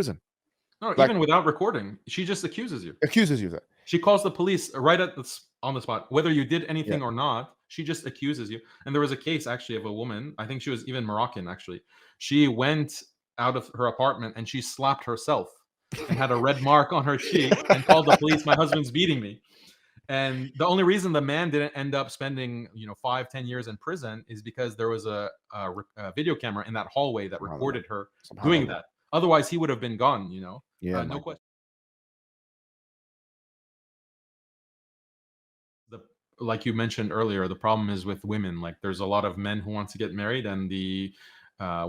prison. No, Like- even without recording, she just accuses you. Accuses you of that. She calls the police right on the spot, whether you did anything or not. She just accuses you. And there was a case actually of a woman. I think she was even Moroccan. Actually, she went out of her apartment and she slapped herself and had a red mark on her cheek and called the police. My husband's beating me. And the only reason the man didn't end up spending 5-10 years in prison is because there was a video camera in that hallway that recorded her doing that. Otherwise, he would have been gone. Yeah, no question. Like you mentioned earlier, the problem is with women. Like, there's a lot of men who want to get married, and the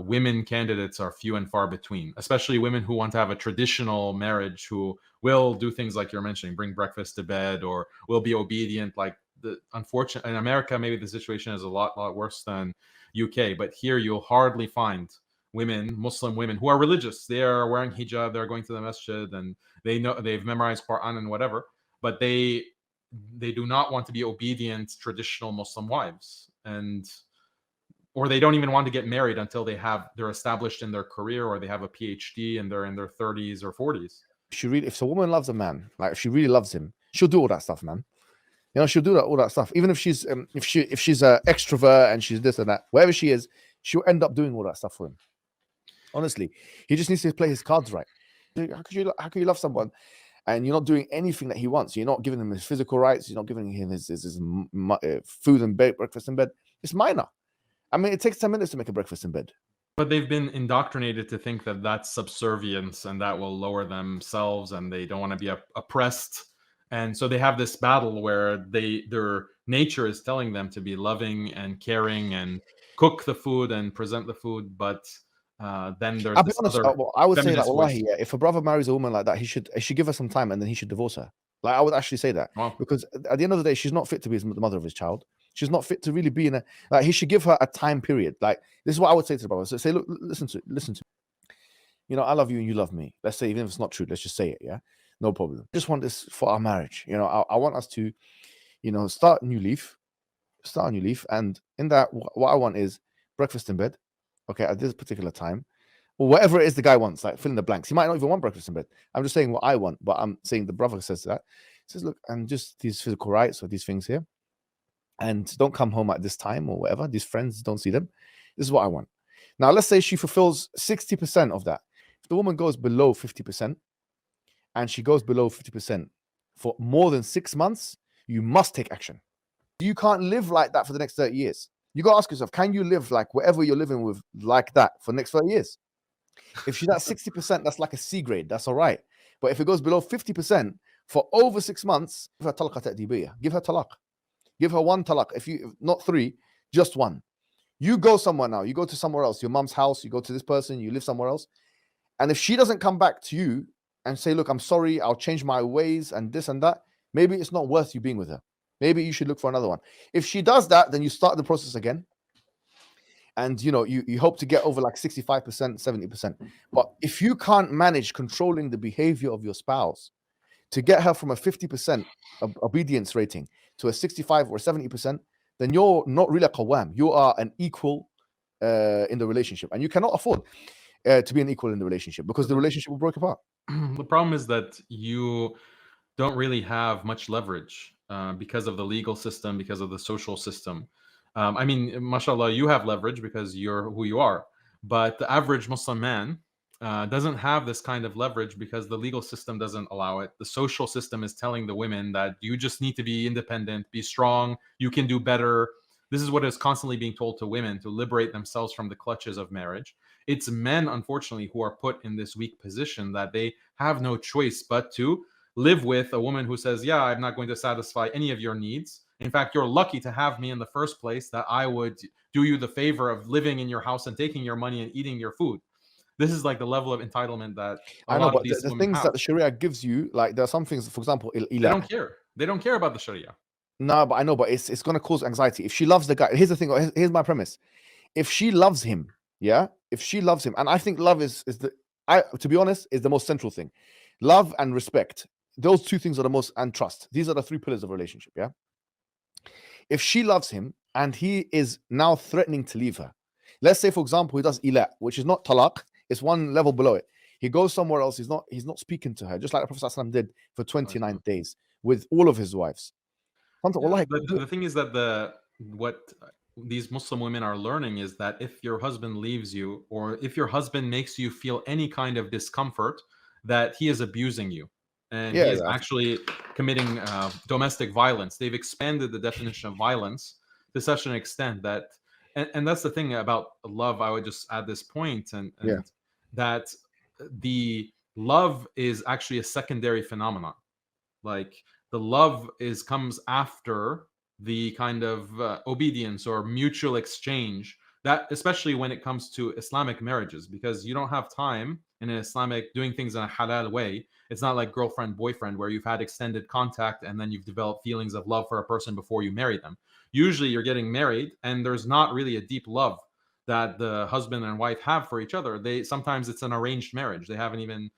women candidates are few and far between, especially women who want to have a traditional marriage, who will do things like you're mentioning, bring breakfast to bed, or will be obedient. Like, unfortunately, in America, maybe the situation is a lot worse than UK, but here you'll hardly find women, Muslim women, who are religious. They are wearing hijab, they're going to the masjid, and they know they've memorized Quran and whatever, but they do not want to be obedient traditional Muslim wives, or they don't even want to get married until they're established in their career, or they have a PhD and they're in their 30s or 40s. If a woman loves a man, like if she really loves him, she'll do all that stuff, man. She'll do all that stuff. Even if she's an extrovert and she's this and that, wherever she is, she'll end up doing all that stuff for him. Honestly, he just needs to play his cards right. How could you love someone and you're not doing anything that he wants? You're not giving him his physical rights. You're not giving him his food and bed, breakfast in bed. It's minor. I mean, it takes 10 minutes to make a breakfast in bed. But they've been indoctrinated to think that that's subservience and that will lower themselves, and they don't want to be oppressed. And so they have this battle where their nature is telling them to be loving and caring and cook the food and present the food, but then there's I'll be honest, I would say that, wallahi, voice. if a brother marries a woman like that, he should give her some time and then he should divorce her. Like, I would actually say that. Wow. Because at the end of the day, she's not fit to be the mother of his child. She's not fit to really be in a, like, he should give her a time period. Like, this is what I would say to the brother. So say, look, listen to me. I love you and you love me. Let's say, even if it's not true, let's just say it, yeah? No problem. I just want this for our marriage. I want us to, start a new leaf. And in that, what I want is breakfast in bed, okay, at this particular time, or whatever it is the guy wants, like fill in the blanks. He might not even want breakfast in bed. I'm just saying what I want, but I'm saying the brother says that. He says, look, and just these physical rights or these things here, and don't come home at this time or whatever. These friends, don't see them. This is what I want. Now, let's say she fulfills 60% of that. If the woman goes below 50%, and she goes below 50% for more than 6 months, you must take action. You can't live like that for the next 30 years. You got to ask yourself, can you live like whatever you're living with like that for the next 30 years? If she's at 60%, that's like a C grade. That's all right. But if it goes below 50% for over 6 months, give her talaq ta'dibiyya. Give her talaq. Give her one talaq. If not 3, just 1. You go somewhere now. You go to somewhere else, your mom's house. You go to this person. You live somewhere else. And if she doesn't come back to you and say, look, I'm sorry, I'll change my ways and this and that, maybe it's not worth you being with her. Maybe you should look for another one. If she does that, then you start the process again. And, you hope to get over like 65%, 70%. But if you can't manage controlling the behavior of your spouse to get her from a 50% obedience rating to a 65 or 70%, then you're not really a qawwam. You are an equal in the relationship. And you cannot afford to be an equal in the relationship because the relationship will break apart. The problem is that you don't really have much leverage because of the legal system, because of the social system. I mean, mashallah, you have leverage because you're who you are. But the average Muslim man doesn't have this kind of leverage because the legal system doesn't allow it. The social system is telling the women that you just need to be independent, be strong, you can do better. This is what is constantly being told to women to liberate themselves from the clutches of marriage. It's men, unfortunately, who are put in this weak position that they have no choice but to live with a woman who says, yeah, I'm not going to satisfy any of your needs. In fact, you're lucky to have me in the first place, that I would do you the favor of living in your house and taking your money and eating your food. This is like the level of entitlement that a lot of these the women things have. that the Sharia gives you, like there are some things, for example, They don't care. They don't care about the Sharia. No, but I know, but it's going to cause anxiety. If she loves the guy, here's the thing. Here's my premise. If she loves him, yeah, and I think love to be honest, is the most central thing. Love and respect. Those two things are the most, and trust. These are the 3 pillars of a relationship, yeah? If she loves him and he is now threatening to leave her, let's say, for example, he does ila, which is not talaq, it's one level below it. He goes somewhere else. He's not speaking to her, just like the Prophet ﷺ did for 29 days with all of his wives. Yeah, the thing is that what these Muslim women are learning is that if your husband leaves you, or if your husband makes you feel any kind of discomfort, that he is abusing you, and he is actually committing domestic violence. They've expanded the definition of violence to such an extent that, and that's the thing about love. I would just add this point, and that the love is actually a secondary phenomenon. Like, the love comes after the kind of obedience or mutual exchange, that especially when it comes to Islamic marriages, because you don't have time in an Islamic doing things in a halal way. It's not like girlfriend boyfriend where you've had extended contact and then you've developed feelings of love for a person before you marry them. Usually you're getting married and there's not really a deep love that the husband and wife have for each other. Sometimes it's an arranged marriage. They haven't even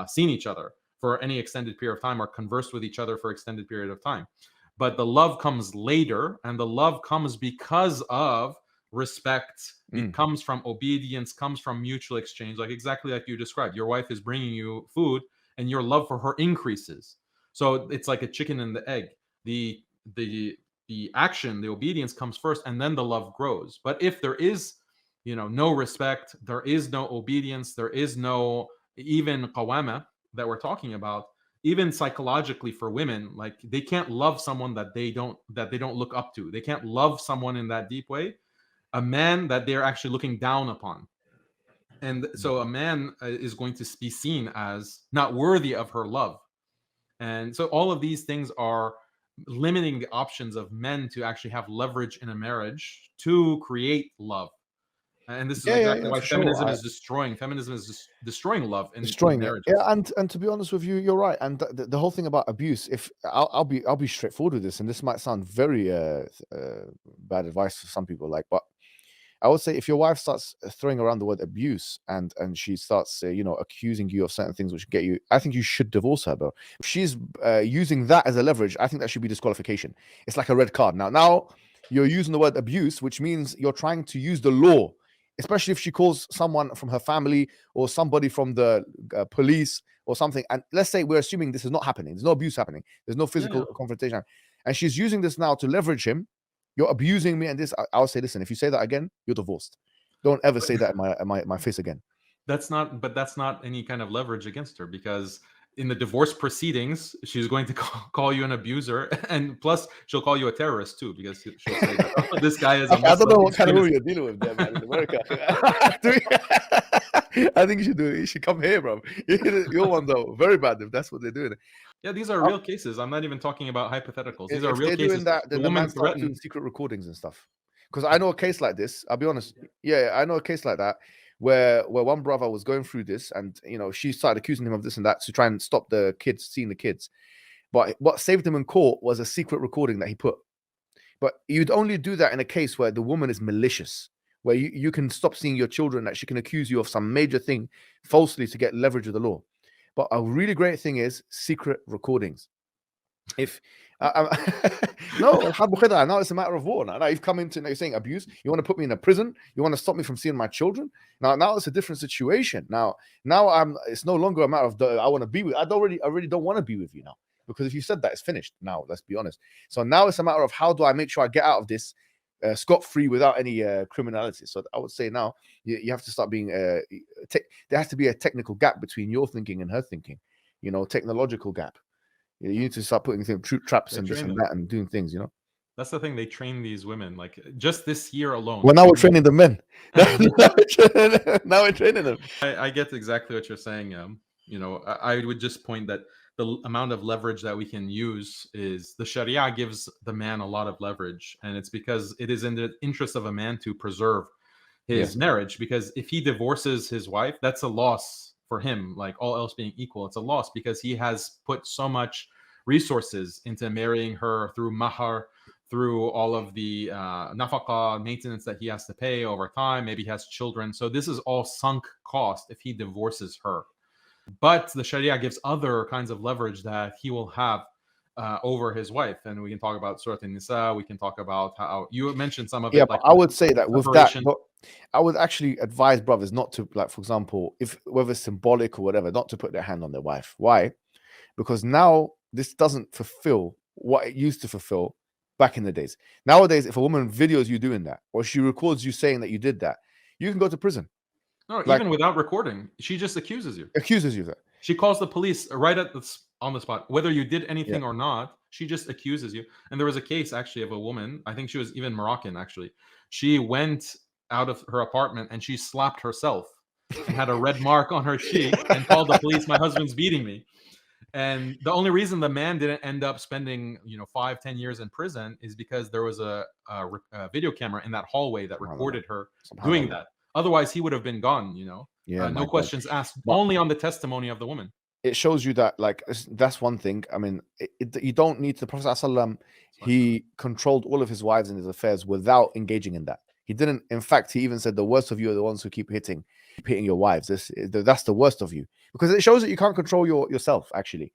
seen each other for any extended period of time or conversed with each other for extended period of time. But the love comes later, and the love comes because of respect. It comes from obedience, comes from mutual exchange, like exactly like you described. Your wife is bringing you food and your love for her increases. So it's like a chicken and the egg. The action, the obedience comes first, and then the love grows. But if there is, no respect, there is no obedience, there is no even qawama that we're talking about, even psychologically for women, like, they can't love someone that they don't look up to. They can't love someone in that deep way, a man that they're actually looking down upon. And so a man is going to be seen as not worthy of her love. And so all of these things are limiting the options of men to actually have leverage in a marriage to create love. And this is exactly why feminism is destroying. Feminism is just destroying love in marriages. Yeah, and to be honest with you, you're right. And the whole thing about abuse, if I'll be straightforward with this, and this might sound very bad advice for some people, but I would say if your wife starts throwing around the word abuse and she starts accusing you of certain things which get you, I think you should divorce her, bro. If she's using that as a leverage, I think that should be disqualification. It's like a red card. Now you're using the word abuse, which means you're trying to use the law, especially if she calls someone from her family or somebody from the police or something. And let's say we're assuming this is not happening. There's no abuse happening. There's no physical confrontation. And she's using this now to leverage him. You're abusing me. And this, I'll say, listen, if you say that again, you're divorced. Don't ever say that in my face again. That's not any kind of leverage against her, because in the divorce proceedings, she's going to call you an abuser, and plus she'll call you a terrorist too, because she'll say that, oh, this guy is a Muslim. I don't know what kind of rule you're dealing with there, man, in America. I think you should come here, bro. You're one though, very bad if that's what they're doing. Yeah, these are real cases. I'm not even talking about hypotheticals. These are real cases. Doing that, then the man starts doing secret recordings and stuff. Because I know a case like this. I'll be honest. Yeah, I know a case like that where one brother was going through this, and she started accusing him of this and that to try and stop the kids seeing the kids. But what saved him in court was a secret recording that he put. But you'd only do that in a case where the woman is malicious, where you can stop seeing your children, that she can accuse you of some major thing falsely to get leverage of the law. But a really great thing is secret recordings. If no, now it's a matter of war. Now you've come into, you're saying abuse. You want to put me in a prison. You want to stop me from seeing my children. Now it's a different situation. Now it's no longer a matter of I want to be with. I already don't want to be with you now, because if you said that, it's finished. Now let's be honest. So now it's a matter of how do I make sure I get out of this scot-free without any criminality. So I would say now you have to start being there has to be a technical gap between your thinking and her thinking. Technological gap. You need to start putting traps and this and that and doing things, That's the thing. They train these women, like, just this year alone. Well, now we're training the men. Now we're training them. I get exactly what you're saying. I would just point that the amount of leverage that we can use is the Sharia gives the man a lot of leverage, and it's because it is in the interest of a man to preserve his marriage. Because if he divorces his wife, that's a loss for him. Like, all else being equal, it's a loss, because he has put so much resources into marrying her, through mahar, through all of the nafaqah, maintenance that he has to pay over time. Maybe he has children. So this is all sunk cost if he divorces her. But the Sharia gives other kinds of leverage that he will have over his wife. And we can talk about Surah An-Nisa. We can talk about how you mentioned some of it. Yeah, but I would say that with that, I would actually advise brothers not to, like, for example, if whether it's symbolic or whatever, not to put their hand on their wife. Why? Because now this doesn't fulfill what it used to fulfill back in the days. Nowadays, if a woman videos you doing that, or she records you saying that you did that, you can go to prison. No, Like, even without recording, she just accuses you. accuses you of that. She calls the police right on the spot, whether you did Yeah. anything or not. She just accuses you. And there was a case actually of a woman. I think she was even Moroccan. Actually, she went out of her apartment and she slapped herself and had a red mark on her cheek and called the police. My husband's beating me. And the only reason the man didn't end up spending 5-10 years in prison is because there was a video camera in that hallway that recorded her doing that. Otherwise, he would have been gone. Yeah, no questions asked, But- only on the testimony of the woman. It shows you that, like, that's one thing. I mean, you don't need the Prophet ﷺ, he controlled all of his wives and his affairs without engaging in that. He didn't. In fact, he even said the worst of you are the ones who keep hitting your wives. That's the worst of you, because it shows that you can't control yourself actually.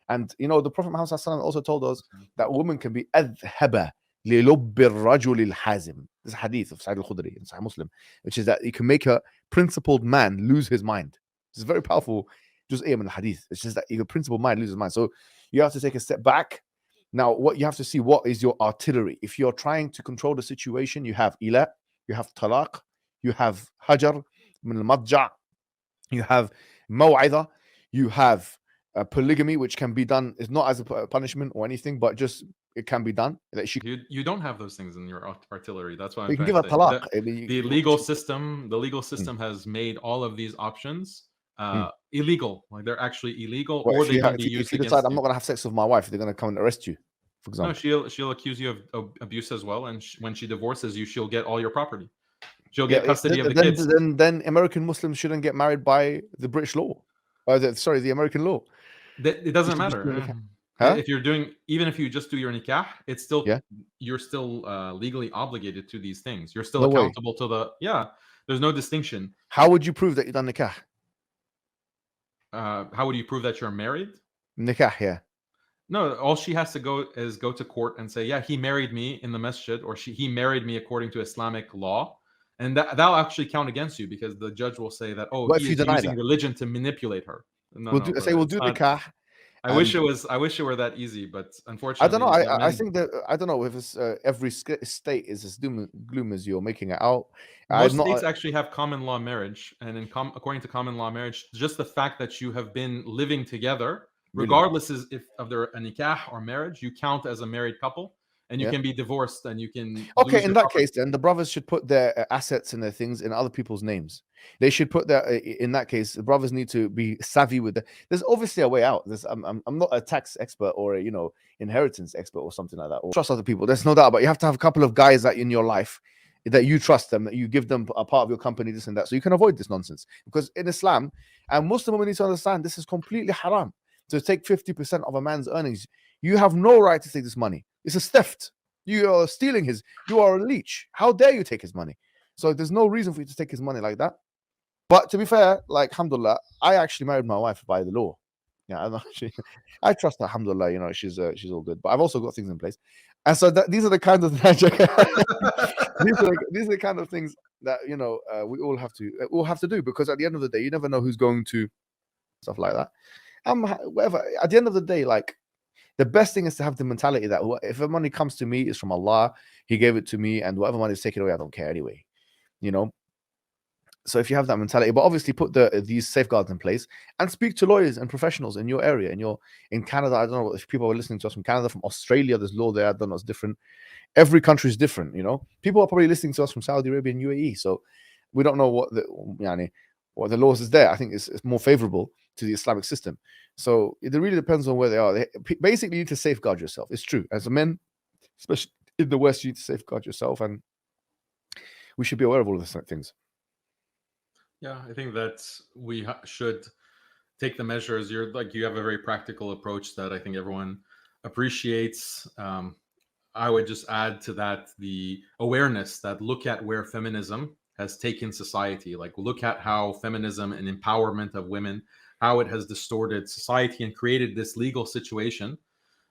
And the Prophet Muhammad ﷺ also told us that a woman can be adhaba للب الرجل الحازم. This hadith of Sa'id al-Khudri in Sahih Muslim, which is that you can make a principled man lose his mind. It's very powerful. Just in the hadith, it's just that your principled mind loses mind. So you have to take a step back. Now, what you have to see, what is your artillery? If you're trying to control the situation, you have ila, you have talaq, you have hajar min al-madja', you have maw'idha, you have polygamy, which can be done. It's not as a punishment or anything, but just it can be done. That You don't have those things in your artillery. That's why you I'm can trying give to a say. talaq. The legal system has made all of these options illegal. Like they're actually illegal, Well, or they can be if used you against decide I'm you. not going to have sex with my wife, they're going to come and arrest you, for example. No, she'll accuse you of abuse as well, and when she divorces you, she'll get all your property. She'll get custody of the kids. Then American Muslims shouldn't get married by the British law, or the American law. It doesn't matter. If you're doing, even if you just do your nikah, it's still you're still legally obligated to these things. You're still accountable to the There's no distinction. How would you prove that you've done nikah? How would you prove that you're married? Nikah, yeah. No, all she has to go to court and say, yeah, he married me in the masjid, or he married me according to Islamic law, and that'll actually count against you, because the judge will say that, he is using religion to manipulate her. We'll do nikah. I wish it were that easy, but unfortunately, I don't know. I think that I don't know if it's every state is as gloom as you're making it out. Most states actually have common law marriage, and according to common law marriage, just the fact that you have been living together, regardless of their a nikah or marriage, you count as a married couple, and you can be divorced, and you can. Okay, in that case, then the brothers should put their assets and their things in other people's names. They should put that. In that case, the brothers need to be savvy with that. There's obviously a way out. I'm not a tax expert or a inheritance expert or something like that, or trust other people. There's no doubt, but you have to have a couple of guys that in your life that you trust them, that you give them a part of your company, this and that, so you can avoid this nonsense. Because in Islam, and Muslim women need to understand, this is completely haram to take 50% of a man's earnings. You have no right to take this money. It's a theft. You are stealing his. You are a leech. How dare you take his money? So there's no reason for you to take his money like that. But to be fair, like, alhamdulillah, I actually married my wife by the law. Yeah, I trust her, alhamdulillah. She's all good. But I've also got things in place, and so these are the kind of these are the kind of things that we all have to do, because at the end of the day, you never know who's going to stuff like that. Whatever. At the end of the day, like, the best thing is to have the mentality that if the money comes to me, it's from Allah. He gave it to me, and whatever money is taken away, I don't care anyway. So if you have that mentality, but obviously put these safeguards in place and speak to lawyers and professionals in your area. In Canada, I don't know if people are listening to us from Canada, from Australia, there's law there. I don't know, it's different. Every country is different. People are probably listening to us from Saudi Arabia and UAE, so we don't know what the laws is there. I think it's more favorable to the Islamic system. So it really depends on where they are. Basically, you need to safeguard yourself. It's true. As a men, especially in the West, you need to safeguard yourself, and we should be aware of all of these things. Yeah, I think that we should take the measures. You have a very practical approach that I think everyone appreciates. I would just add to that the awareness that look at where feminism has taken society. Like, look at how feminism and empowerment of women, how it has distorted society and created this legal situation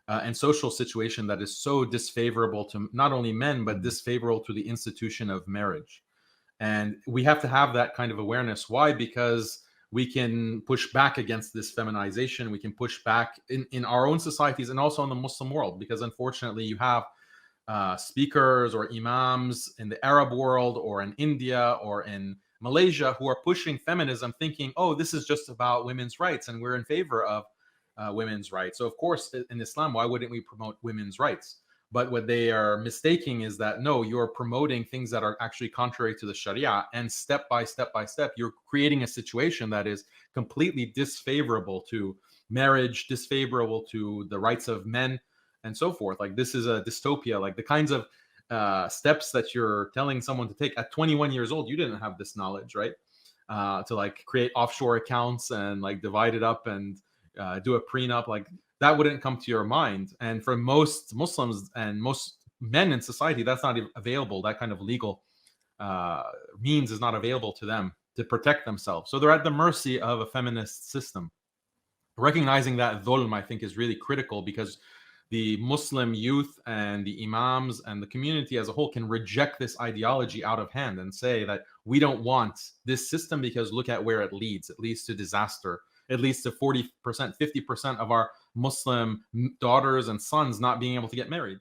and social situation that is so disfavorable to not only men, but disfavorable to the institution of marriage. And we have to have that kind of awareness. Why? Because we can push back against this feminization. We can push back in our own societies and also in the Muslim world, because unfortunately you have speakers or imams in the Arab world or in India or in Malaysia who are pushing feminism, thinking, oh, this is just about women's rights and we're in favor of women's rights. So of course, in Islam, why wouldn't we promote women's rights? But what they are mistaking is that, no, you're promoting things that are actually contrary to the Sharia. And step by step by step, you're creating a situation that is completely disfavorable to marriage, disfavorable to the rights of men, and so forth. Like, this is a dystopia. Like, the kinds of steps that you're telling someone to take at 21 years old, you didn't have this knowledge, right? To like create offshore accounts and like divide it up and do a prenup, like that wouldn't come to your mind. And for most Muslims and most men in society, that's not available. That kind of legal means is not available to them to protect themselves. So they're at the mercy of a feminist system. Recognizing that dhulm, I think, is really critical, because the Muslim youth and the imams and the community as a whole can reject this ideology out of hand and say that we don't want this system because look at where it leads. It leads to disaster. It leads to 40%, 50% of our Muslim daughters and sons not being able to get married.